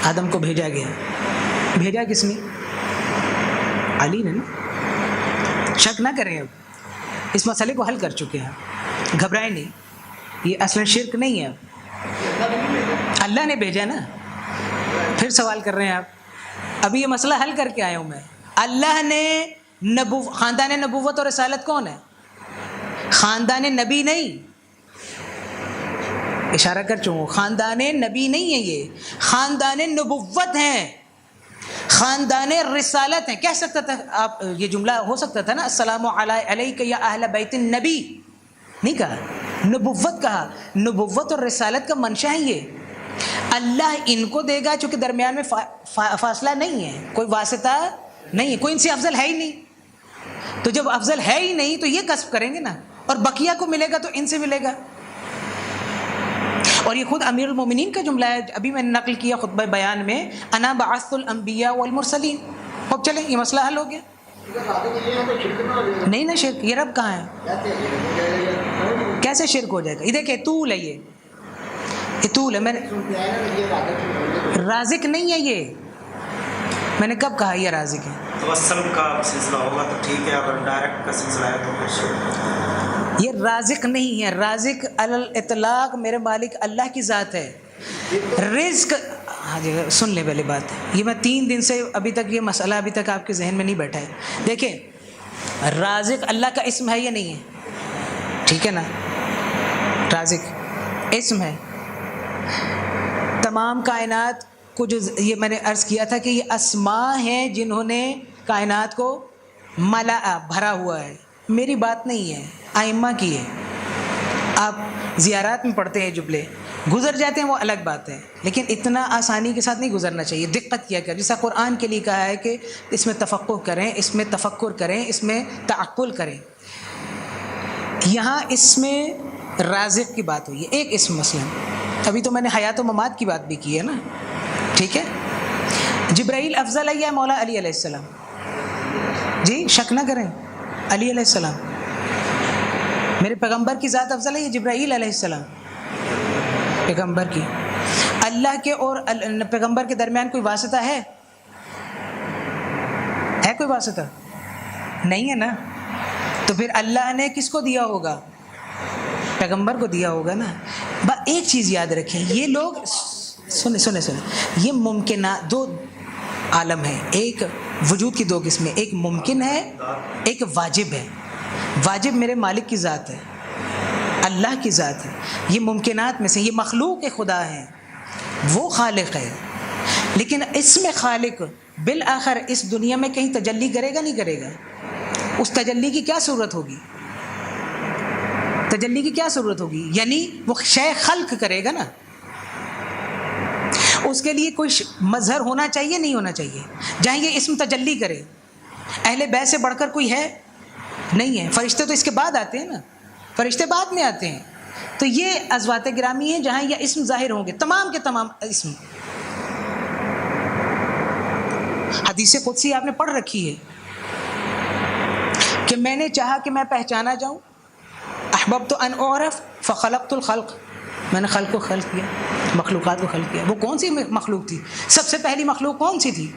آدم کو بھیجا گیا. بھیجا کس نے؟ علی نے. شک نہ کریں، اب اس مسئلے کو حل کر چکے ہیں، گھبرائیں نہیں. یہ اصلا شرک نہیں ہے، اللہ نے بھیجا نا. پھر سوال کر رہے ہیں آپ. ابھی یہ مسئلہ حل کر کے آیا ہوں میں. اللہ نے خاندان نبوت اور رسالت کون ہے؟ خاندان نبی نہیں، اشارہ کر چکا ہوں، خاندان نبی نہیں ہے، یہ خاندان نبوت ہیں، خاندان رسالت ہیں. کہہ سکتا تھا آپ، یہ جملہ ہو سکتا تھا نا، السلام علیک یا اہل بیت النبی، نہیں کہا، نبوت کہا. نبوت اور رسالت کا منشا ہے یہ. اللہ ان کو دے گا چونکہ درمیان میں فاصلہ نہیں ہے، کوئی واسطہ نہیں ہے، کوئی ان سے افضل ہے ہی نہیں. تو جب افضل ہے ہی نہیں تو یہ کسب کریں گے نا، اور بقیہ کو ملے گا تو ان سے ملے گا. اور یہ خود امیر المومنین کا جملہ ہے، ابھی میں نے نقل کیا خطبہ بیان میں، انا بعثت الانبیاء والمرسلین. اب چلیں یہ مسئلہ حل ہو گیا. نہیں نا شرک، یہ رب کہاں ہے؟ کیسے شرک ہو جائے گا؟ یہ دیکھیں طول ہے، یہ طول ہے. میں نے رازق نہیں ہے، یہ میں نے کب کہا یہ رازق ہے؟ توسل کا سلسلہ ہوگا تو ٹھیک ہے، اگر ڈائریکٹ کا سلسلہ ہے تو پھر یہ رازق نہیں ہے. رازق علی الاطلاق میرے مالک اللہ کی ذات ہے. رزق، ہاں جی سن لیں پہلے بات، یہ میں 3 دن سے ابھی تک یہ مسئلہ ابھی تک آپ کے ذہن میں نہیں بیٹھا ہے. دیکھیں رازق اللہ کا اسم ہے یا نہیں ہے؟ ٹھیک ہے نا، رازق اسم ہے. تمام کائنات کو جو یہ میں نے عرض کیا تھا کہ یہ اسماء ہیں جنہوں نے کائنات کو ملا بھرا ہوا ہے. میری بات نہیں ہے، ائمہ کی ہے. آپ زیارات میں پڑھتے ہیں جملے، گزر جاتے ہیں وہ الگ بات ہے، لیکن اتنا آسانی کے ساتھ نہیں گزرنا چاہیے. دقت کیا کر، جیسا قرآن کے لیے کہا ہے کہ اس میں تفقہ کریں، اس میں تفکر کریں، اس میں تعقل کریں. یہاں اس میں رازق کی بات ہوئی ہے، ایک اسم. مثلا ابھی تو میں نے حیات و ممات کی بات بھی کی ہے نا، ٹھیک ہے. جبرائیل افضل ہے یا مولا علی علیہ السلام؟ جی شک نہ کریں، علی علیہ السلام. میرے پیغمبر کی ذات افضل ہے یا جبرائیل علیہ السلام؟ پیغمبر کی. اللہ کے اور پیغمبر کے درمیان کوئی واسطہ ہے کوئی واسطہ؟ نہیں ہے نا. تو پھر اللہ نے کس کو دیا ہوگا؟ پیغمبر کو دیا ہوگا نا. ایک چیز یاد رکھیں، یہ لوگ سنیں، یہ ممکنات 2 عالم ہیں. ایک وجود کی 2 قسمیں، ایک ممکن ہے، ایک واجب ہے. واجب میرے مالک کی ذات ہے، اللہ کی ذات ہے. یہ ممکنات میں سے، یہ مخلوق خدا ہیں، وہ خالق ہے. لیکن اس میں خالق بالآخر اس دنیا میں کہیں تجلی کرے گا نہیں کرے گا؟ اس تجلی کی کیا صورت ہوگی؟ تجلی کی کیا صورت ہوگی؟ یعنی وہ شے خلق کرے گا نا. اس کے لیے کوئی مظہر ہونا چاہیے نہیں ہونا چاہیے جہاں یہ اسم تجلی کرے. اہل بیت سے بڑھ کر کوئی ہے؟ نہیں ہے. فرشتے تو اس کے بعد آتے ہیں نا، فرشتے بعد میں آتے ہیں. تو یہ ازوات گرامی ہیں جہاں یہ اسم ظاہر ہوں گے، تمام کے تمام اسم. حدیث قدسی آپ نے پڑھ رکھی ہے کہ میں نے چاہا کہ میں پہچانا جاؤں، احببت ان اعرف فخلقت الخلق، میں نے خلق کو خلق کیا، مخلوقات کو خلق کیا. وہ کون سی مخلوق تھی؟ سب سے پہلی مخلوق کون سی تھی؟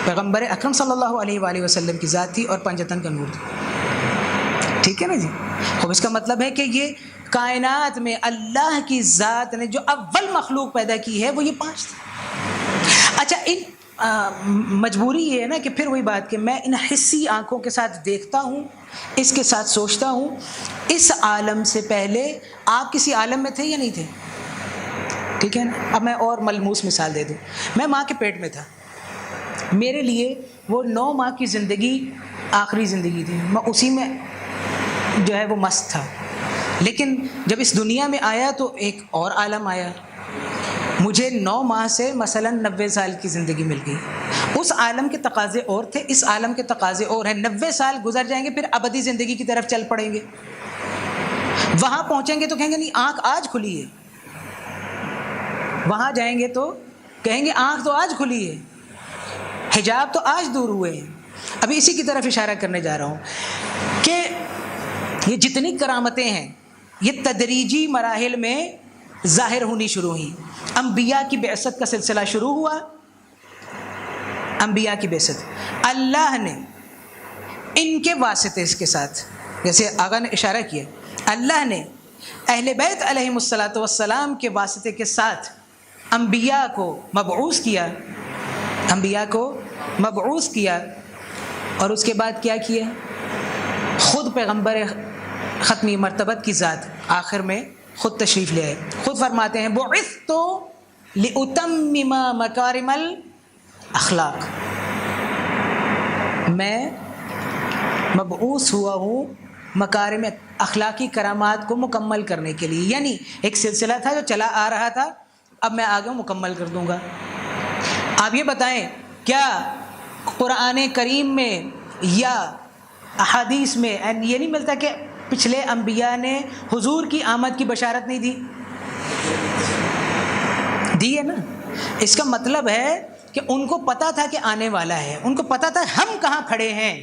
پیغمبر اکرم صلی اللہ علیہ وآلہ وسلم کی ذات تھی اور پنجتن کا نور تھی. ٹھیک ہے نا جی. اب اس کا مطلب ہے کہ یہ کائنات میں اللہ کی ذات نے جو اول مخلوق پیدا کی ہے وہ یہ 5 تھی. اچھا مجبوری یہ ہے نا کہ پھر وہی بات کہ میں ان حسی آنکھوں کے ساتھ دیکھتا ہوں، اس کے ساتھ سوچتا ہوں، اس عالم سے پہلے آپ کسی عالم میں تھے یا نہیں تھے؟ ٹھیک ہے نا. اب میں اور ملموس مثال دے دوں. میں ماں کے پیٹ میں تھا، میرے لیے وہ 9 ماہ کی زندگی آخری زندگی تھی، میں اسی میں جو ہے وہ مست تھا. لیکن جب اس دنیا میں آیا تو ایک اور عالم آیا، مجھے 9 ماہ سے مثلاً 90 سال کی زندگی مل گئی. اس عالم کے تقاضے اور تھے، اس عالم کے تقاضے اور ہیں. 90 سال گزر جائیں گے پھر ابدی زندگی کی طرف چل پڑیں گے. وہاں پہنچیں گے تو کہیں گے نہیں آنکھ آج کھلی ہے، وہاں جائیں گے تو کہیں گے آنکھ تو آج کھلی ہے، حجاب تو آج دور ہوئے ہیں. ابھی اسی کی طرف اشارہ کرنے جا رہا ہوں کہ یہ جتنی کرامتیں ہیں یہ تدریجی مراحل میں ظاہر ہونی شروع ہوئی. انبیاء کی بعثت کا سلسلہ شروع ہوا. انبیاء کی بعثت اللہ نے ان کے واسطے اس کے ساتھ، جیسے آقا نے اشارہ کیا، اللہ نے اہل بیت علیہم الصلاۃ والسلام کے واسطے کے ساتھ انبیاء کو مبعوث کیا، انبیاء کو مبعوث کیا. اور اس کے بعد کیا کیا؟ خود پیغمبر ختمی مرتبت کی ذات آخر میں خود تشریف لے آئے. خود فرماتے ہیں بعثت لأتمم مکارم الاخلاق، میں مبعوث ہوا ہوں مکارم اخلاقی کرامات کو مکمل کرنے کے لیے. یعنی ایک سلسلہ تھا جو چلا آ رہا تھا، اب میں آگے مکمل کر دوں گا. آپ یہ بتائیں کیا قرآن کریم میں یا احادیث میں یہ نہیں ملتا کہ پچھلے انبیاء نے حضور کی آمد کی بشارت نہیں دی ہے نا؟ اس کا مطلب ہے کہ ان کو پتہ تھا کہ آنے والا ہے، ان کو پتہ تھا ہم کہاں کھڑے ہیں،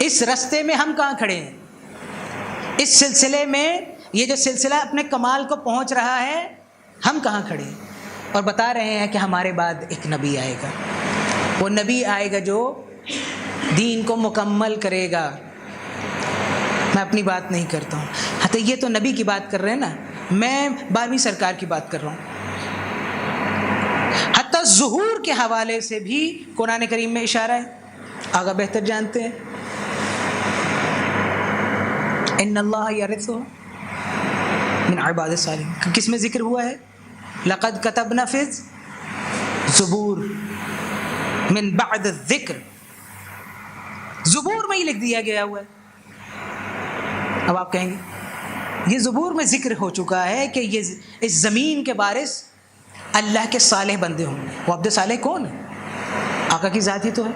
اس رستے میں ہم کہاں کھڑے ہیں، اس سلسلے میں یہ جو سلسلہ اپنے کمال کو پہنچ رہا ہے ہم کہاں کھڑے ہیں. اور بتا رہے ہیں کہ ہمارے بعد ایک نبی آئے گا، وہ نبی آئے گا جو دین کو مکمل کرے گا. میں اپنی بات نہیں کرتا ہوں، حتی یہ تو نبی کی بات کر رہے ہیں نا، میں 12ویں سرکار کی بات کر رہا ہوں. حتی ظہور کے حوالے سے بھی قرآن کریم میں اشارہ ہے، آگا بہتر جانتے ہیں. ان اللہ یرث من عباد الصالحین، کس میں ذکر ہوا ہے؟ لقد کتبنا فی الزبور من بعد الذکر، زبور میں ہی لکھ دیا گیا ہوا ہے. اب آپ کہیں گے یہ زبور میں ذکر ہو چکا ہے کہ یہ اس زمین کے وارث اللہ کے صالح بندے ہوں گے. وہ عبد صالح کون ہے؟ آقا کی ذات ہی تو ہے.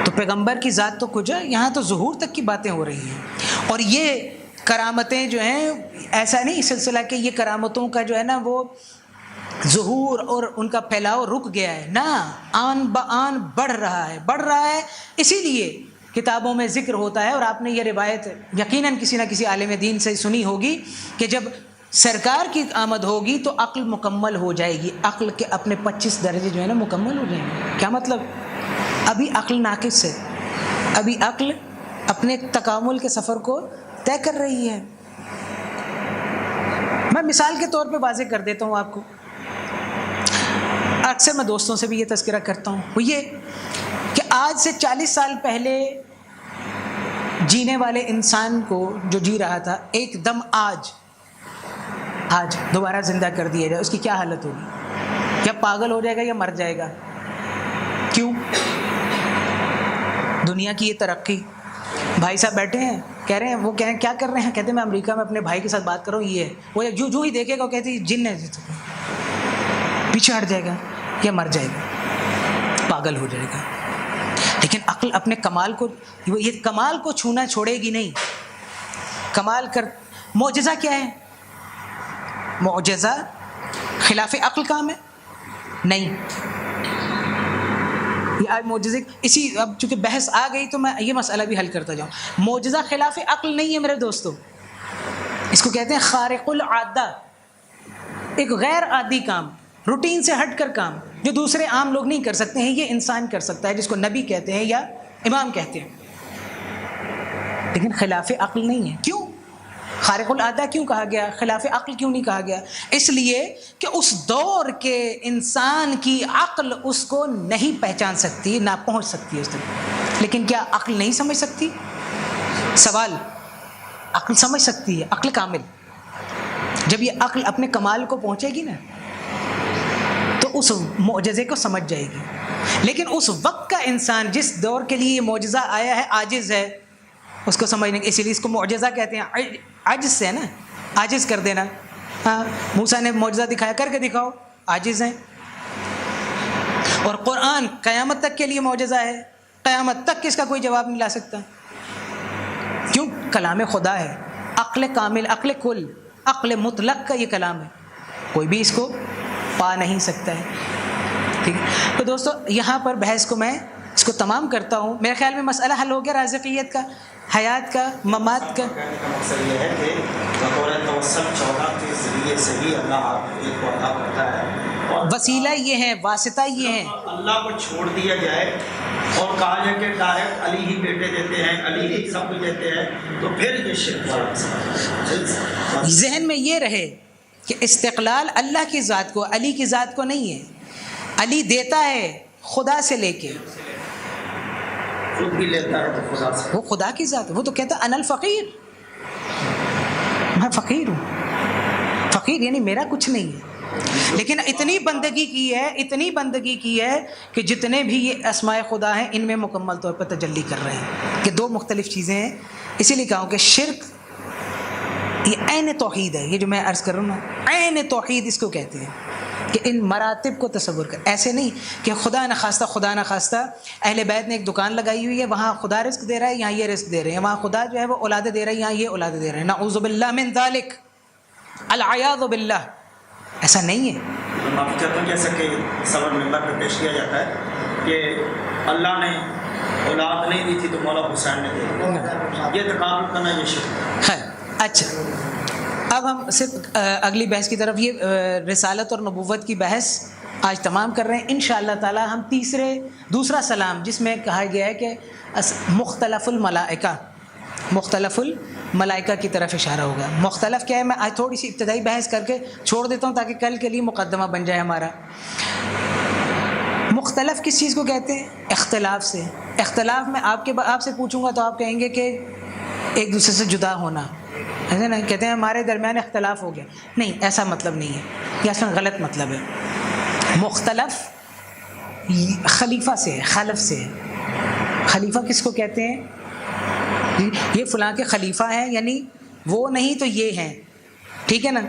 تو پیغمبر کی ذات تو کچھ ہے، یہاں تو ظہور تک کی باتیں ہو رہی ہیں. اور یہ کرامتیں جو ہیں ایسا نہیں سلسلہ کہ یہ کرامتوں کا جو ہے نا وہ ظہور اور ان کا پھیلاؤ رک گیا ہے، نہ آن بآن بڑھ رہا ہے. اسی لیے کتابوں میں ذکر ہوتا ہے، اور آپ نے یہ روایت یقیناً کسی نہ کسی عالم دین سے سنی ہوگی کہ جب سرکار کی آمد ہوگی تو عقل مکمل ہو جائے گی. عقل کے اپنے 25 درجے جو ہے نا مکمل ہو جائیں گے. کیا مطلب؟ ابھی عقل ناقص ہے، ابھی عقل اپنے تکامل کے سفر کو طے کر رہی ہے. میں مثال کے طور پہ واضح کر دیتا ہوں آپ کو. اکثر میں دوستوں سے بھی یہ تذکرہ کرتا ہوں، وہ یہ کہ آج سے 40 سال پہلے جینے والے انسان کو جو جی رہا تھا ایک دم آج دوبارہ زندہ کر دیا جائے، اس کی کیا حالت ہوگی؟ یا پاگل ہو جائے گا یا مر جائے گا. کیوں؟ دنیا کی یہ ترقی. بھائی صاحب بیٹھے ہیں کہہ رہے ہیں، وہ کہہ رہے ہیں کیا کر رہے ہیں؟ کہتے ہیں میں امریکہ میں اپنے بھائی کے ساتھ بات کر رہا ہوں. یہ ہے وہ جو ہی دیکھے گا وہ کہتے ہیں جن ہے، پیچھے ہٹ جائے گا یا مر جائے گا، پاگل ہو جائے گا. لیکن عقل اپنے کمال کو، یہ کمال کو چھونا چھوڑے گی نہیں. کمال کر معجزہ کیا ہے؟ معجزہ خلاف عقل کام ہے؟ نہیں. یہ آج معجزے اسی، اب چونکہ بحث آ گئی تو میں یہ مسئلہ بھی حل کرتا جاؤں. معجزہ خلاف عقل نہیں ہے میرے دوستو، اس کو کہتے ہیں خارق العادہ، ایک غیر عادی کام، روٹین سے ہٹ کر کام جو دوسرے عام لوگ نہیں کر سکتے ہیں، یہ انسان کر سکتا ہے، جس کو نبی کہتے ہیں یا امام کہتے ہیں. لیکن خلاف عقل نہیں ہے. کیوں؟ خارق العادہ کیوں کہا گیا؟ خلاف عقل کیوں نہیں کہا گیا؟ اس لیے کہ اس دور کے انسان کی عقل اس کو نہیں پہچان سکتی، نہ پہنچ سکتی اس تک۔ لیکن کیا عقل نہیں سمجھ سکتی؟ سوال، عقل سمجھ سکتی ہے، عقل کامل۔ جب یہ عقل اپنے کمال کو پہنچے گی نا تو اس معجزے کو سمجھ جائے گی۔ لیکن اس وقت کا انسان جس دور کے لیے یہ معجزہ آیا ہے عاجز ہے، اس کو سمجھنے، اسی لیے اس کو معجزہ کہتے ہیں، عجز سے ہے نا، عاجز کر دینا۔ ہاں، موسیٰ نے معجزہ دکھایا، کر کے دکھاؤ، عاجز ہیں۔ اور قرآن قیامت تک کے لیے معجزہ ہے، قیامت تک اس کا کوئی جواب نہیں لا سکتا، کیوں؟ کلام خدا ہے، عقل کامل، عقل کل، عقل مطلق کا یہ کلام ہے، کوئی بھی اس کو پا نہیں سکتا ہے۔ ٹھیک ہے، تو دوستو یہاں پر بحث کو میں اس کو تمام کرتا ہوں۔ میرے خیال میں مسئلہ حل ہو گیا، رازقیت کا، حیات کا، ممات کا۔ کہنے کا مقصد یہ ہے کہ بطور توسل 14 کے ذریعے سے ہی اللہ ایک کو عطا کرتا ہے، اور وسیلہ یہ ہے، واسطہ یہ ہے۔ اللہ کو چھوڑ دیا جائے اور کہا جائے کہ ڈائریکٹ علی ہی بیٹے دیتے ہیں، علی ہی سب کچھ دیتے ہیں، تو پھر یہ شرک والا ذہن میں یہ رہے کہ استقلال اللہ کی ذات کو، علی کی ذات کو نہیں ہے۔ علی دیتا ہے خدا سے لے کے، خود بھی لیتا ہے تو خدا سے، وہ خدا کی ذات ہے۔ وہ تو کہتا ہے انا الفقیر، میں فقیر ہوں، فقیر یعنی میرا کچھ نہیں ہے، لیکن اتنی بندگی کی ہے، اتنی بندگی کی ہے کہ جتنے بھی یہ اسماء خدا ہیں ان میں مکمل طور پر تجلی کر رہے ہیں، کہ دو مختلف چیزیں ہیں۔ اسی لیے کہا کہ شرک یہ عین توحید ہے، یہ جو میں عرض کر رہا ہوں نا، عین توحید اس کو کہتے ہیں، کہ ان مراتب کو تصور کر۔ ایسے نہیں کہ خدا نہ خواستہ اہل بیت نے ایک دکان لگائی ہوئی ہے، وہاں خدا رزق دے رہا ہے، یہاں یہ رزق دے رہے ہیں، وہاں خدا جو ہے وہ اولاد دے رہا ہے، یہاں یہ اولاد دے رہے ہیں، نعوذ باللہ من ذالک، العیاذ باللہ، ایسا نہیں ہے۔ معافی چاہتا ہوں، جیسا کہ صبر ممبر پہ پیش کیا جاتا ہے کہ اللہ نے اولاد نہیں دی تھی تو مولا حسین نے دی، یہ تقابل کرنا یہ شرک ہے۔ اچھا، اب ہم صرف اگلی بحث کی طرف، یہ رسالت اور نبوت کی بحث آج تمام کر رہے ہیں۔ انشاءاللہ تعالی ہم دوسرا سلام، جس میں کہا گیا ہے کہ مختلف الملائکہ، مختلف الملائکہ کی طرف اشارہ ہوگا۔ مختلف کیا ہے، میں آج تھوڑی سی ابتدائی بحث کر کے چھوڑ دیتا ہوں تاکہ کل کے لیے مقدمہ بن جائے ہمارا۔ مختلف کس چیز کو کہتے ہیں؟ اختلاف سے۔ اختلاف میں آپ سے پوچھوں گا تو آپ کہیں گے کہ ایک دوسرے سے جدا ہونا، ایسے نا، کہتے ہیں ہمارے درمیان اختلاف ہو گیا، نہیں، ایسا مطلب نہیں ہے، یہ اصلا غلط مطلب ہے۔ مختلف خلیفہ سے ہے، خلف سے ہے۔ خلیفہ کس کو کہتے ہیں؟ یہ فلاں کے خلیفہ ہیں، یعنی وہ نہیں تو یہ ہیں، ٹھیک ہے نا۔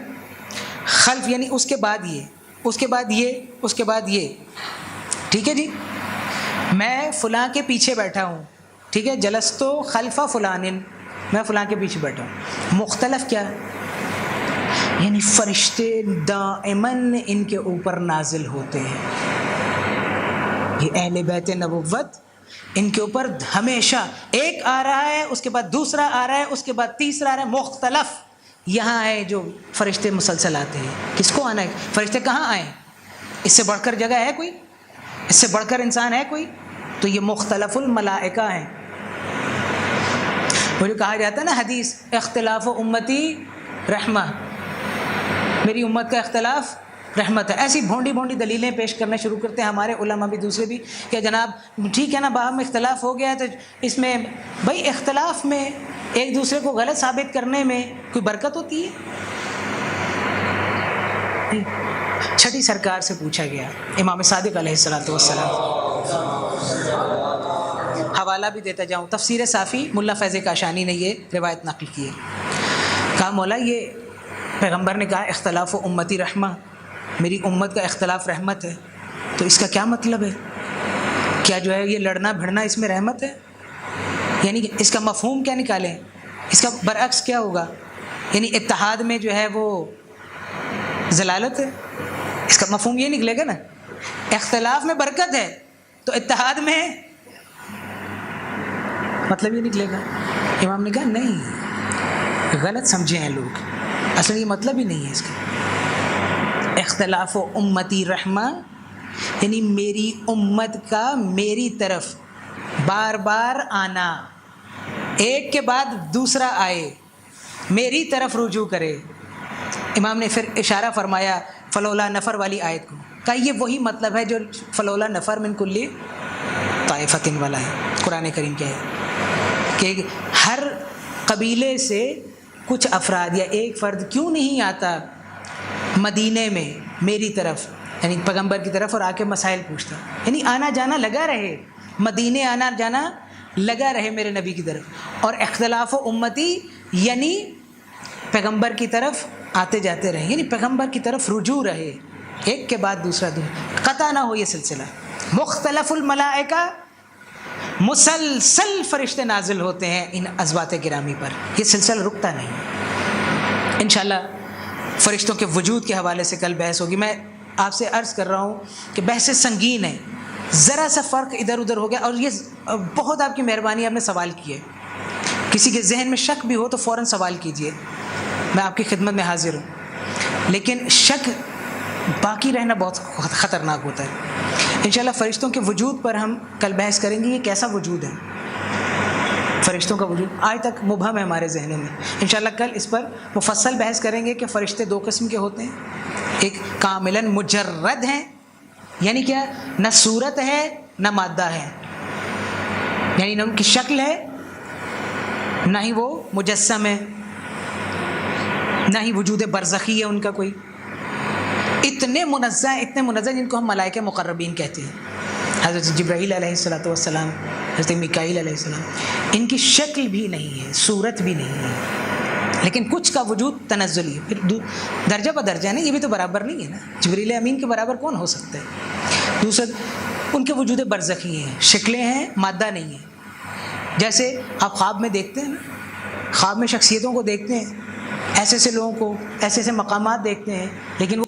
خلف یعنی اس کے بعد یہ، اس کے بعد یہ، اس کے بعد یہ، ٹھیک ہے جی۔ میں فلاں کے پیچھے بیٹھا ہوں، ٹھیک ہے، جلستو خلف فلان، میں فلاں کے پیچھے بیٹھا ہوں۔ مختلف کیا؟ یعنی فرشتے دائماً ان کے اوپر نازل ہوتے ہیں، یہ اہل بیت نبوت، ان کے اوپر ہمیشہ ایک آ رہا ہے، اس کے بعد دوسرا آ رہا ہے، اس کے بعد تیسرا آ رہا ہے، مختلف یہاں ہے جو فرشتے مسلسل آتے ہیں۔ کس کو آنا ہے؟ فرشتے کہاں آئیں؟ اس سے بڑھ کر جگہ ہے کوئی؟ اس سے بڑھ کر انسان ہے کوئی؟ تو یہ مختلف الملائکہ ہیں۔ وہ جو کہا جاتا ہے نا حدیث، اختلاف امتی رحمہ، میری امت کا اختلاف رحمت ہے۔ ایسی بھونڈی دلیلیں پیش کرنا شروع کرتے ہیں ہمارے علماء بھی، دوسرے بھی، کہ جناب ٹھیک ہے نا، باہم اختلاف ہو گیا ہے تو اس میں بھائی اختلاف میں ایک دوسرے کو غلط ثابت کرنے میں کوئی برکت ہوتی ہے؟ چھٹی سرکار سے پوچھا گیا، امام صادق علیہ الصلوۃ والسلام، حوالہ بھی دیتا جاؤں، تفسیر صافی، ملا فیض کاشانی نے یہ روایت نقل کی ہے۔ کہا مولا، یہ پیغمبر نے کہا اختلاف و امتی رحمہ، میری امت کا اختلاف رحمت ہے، تو اس کا کیا مطلب ہے؟ کیا جو ہے یہ لڑنا بھڑنا اس میں رحمت ہے؟ یعنی اس کا مفہوم کیا نکالیں؟ اس کا برعکس کیا ہوگا؟ یعنی اتحاد میں جو ہے وہ ضلالت ہے، اس کا مفہوم یہ نکلے گا نا۔ اختلاف میں برکت ہے تو اتحاد میں مطلب یہ نکلے گا۔ امام نے کہا نہیں، غلط سمجھے ہیں لوگ، اصل یہ مطلب ہی نہیں ہے اس کا۔ اختلاف و امتی رحمہ یعنی میری امت کا میری طرف بار بار آنا، ایک کے بعد دوسرا آئے، میری طرف رجوع کرے. امام نے پھر اشارہ فرمایا فلولا نفر والی آیت کو, کہا یہ وہی مطلب ہے جو فلولا نفر من کلی طائفۃ والا ہے قرآن کریم کے ہے کہ ہر قبیلے سے کچھ افراد یا ایک فرد کیوں نہیں آتا مدینے میں میری طرف, یعنی پیغمبر کی طرف, اور آ کے مسائل پوچھتا, یعنی آنا جانا لگا رہے, مدینے آنا جانا لگا رہے میرے نبی کی طرف. اور اختلاف و امتی یعنی پیغمبر کی طرف آتے جاتے رہے, یعنی پیغمبر کی طرف رجوع رہے, ایک کے بعد دوسرا قطع نہ ہو یہ سلسلہ. مختلف الملائکہ, مسلسل فرشتے نازل ہوتے ہیں ان ازوات گرامی پر, یہ سلسلہ رکتا نہیں. انشاءاللہ فرشتوں کے وجود کے حوالے سے کل بحث ہوگی. میں آپ سے عرض کر رہا ہوں کہ بحث سنگین ہے, ذرا سا فرق ادھر ادھر ہو گیا, اور یہ بہت آپ کی مہربانی, آپ نے سوال کیے. کسی کے ذہن میں شک بھی ہو تو فوراً سوال کیجئے, میں آپ کی خدمت میں حاضر ہوں. لیکن شک باقی رہنا بہت خطرناک ہوتا ہے. انشاءاللہ فرشتوں کے وجود پر ہم کل بحث کریں گے, یہ کیسا وجود ہے فرشتوں کا وجود, آج تک مبہم ہے ہمارے ذہنوں میں. انشاءاللہ کل اس پر مفصل بحث کریں گے کہ فرشتے دو قسم کے ہوتے ہیں. ایک کاملاً مجرد ہیں, یعنی کیا, نہ صورت ہے نہ مادہ ہے, یعنی نہ ان کی شکل ہے نہ ہی وہ مجسم ہے, نہ ہی وجود برزخی ہے ان کا کوئی. اتنے منزہ جن کو ہم ملائکہ مقربین کہتے ہیں, حضرت جبرائیل علیہ الصلوۃ والسلام, حضرت میکائیل علیہ السلام, ان کی شکل بھی نہیں ہے, صورت بھی نہیں ہے, لیکن کچھ کا وجود تنزلی ہے. پھر درجہ بدرجہ ہے نا, یہ بھی تو برابر نہیں ہے نا, جبریل امین کے برابر کون ہو سکتا ہے. دوسرا ان کے وجود برزخی ہیں, شکلیں ہیں, مادہ نہیں ہے. جیسے آپ خواب میں دیکھتے ہیں نا, خواب میں شخصیتوں کو دیکھتے ہیں, ایسے ایسے لوگوں کو, ایسے ایسے مقامات دیکھتے ہیں, لیکن وہ